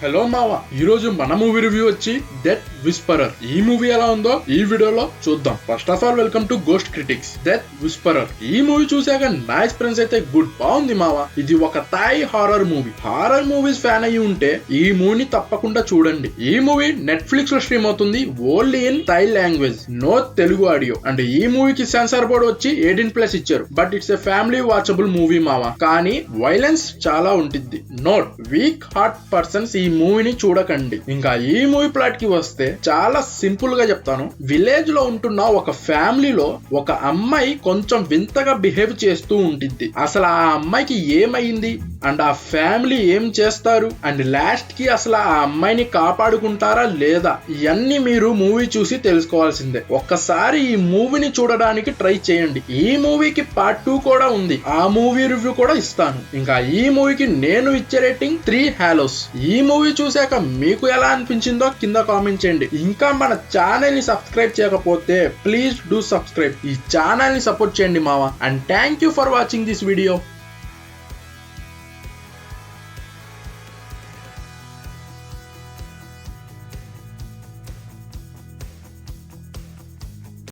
Hello మావా, ఈ రోజు మన మూవీ రివ్యూ వచ్చి డెత్ విస్పరర్. ఈ మూవీ ఎలా ఉందో ఈ వీడియోలో చూద్దాం. First of all welcome to ghost critics. Death whisperer ఈ మూవీ చూసాక నా ఎక్స్పీరియన్స్ అయితే బాగుంది మావా. ఇది ఒక Thai horror movie. Horror movies fan అయ్యి ఉంటే ఈ మూవీని తప్పకుండా చూడండి. ఈ మూవీ నెట్ఫ్లిక్స్ లో స్ట్రీమ్ అవుతుంది only in Thai language, no Telugu audio. And ఈ మూవీకి సెన్సార్ బోర్డ్ వచ్చి 18+ ఇచ్చారు. But it's a family watchable movie మావా. కానీ వైలెన్స్ చాలా ఉంటుంది. నోట్, వీక్ హార్ట్ పర్సన్స్ ఈ మూవీని చూడకండి. ఇంకా ఈ మూవీ ప్లాట్ కి వస్తే చాలా సింపుల్ గా చెప్తాను. విలేజ్ లో ఉంటున్న ఒక ఫ్యామిలీలో ఒక అమ్మాయి కొంచెం వింతగా బిహేవ్ చేస్తూ ఉంటుంది. అసలు ఆ అమ్మాయికి ఏమైంది అండ్ ఆ ఫ్యామిలీ ఏం చేస్తారు అండ్ లాస్ట్ కి అసలు ఆ అమ్మాయిని కాపాడుకుంటారా లేదా, ఇవన్నీ మీరు మూవీ చూసి తెలుసుకోవాల్సిందే. ఒక్కసారి ఈ మూవీని చూడడానికి ట్రై చేయండి. ఈ మూవీకి పార్ట్ 2 కూడా ఉంది, ఆ మూవీ రివ్యూ కూడా ఇస్తాను. ఇంకా ఈ మూవీకి నేను ఇచ్చే రేటింగ్ 3 హాలోస్. ఈ మూవీ చూసాక మీకు ఎలా అనిపించిందో కింద కామెంట్ చేయండి. ఇంకా మన ఛానల్ ని సబ్స్క్రైబ్ చేయకపోతే ప్లీజ్ డూ సబ్స్క్రైబ్. ఈ ఛానల్ ని సపోర్ట్ చేయండి మావా. And thank you for watching this video.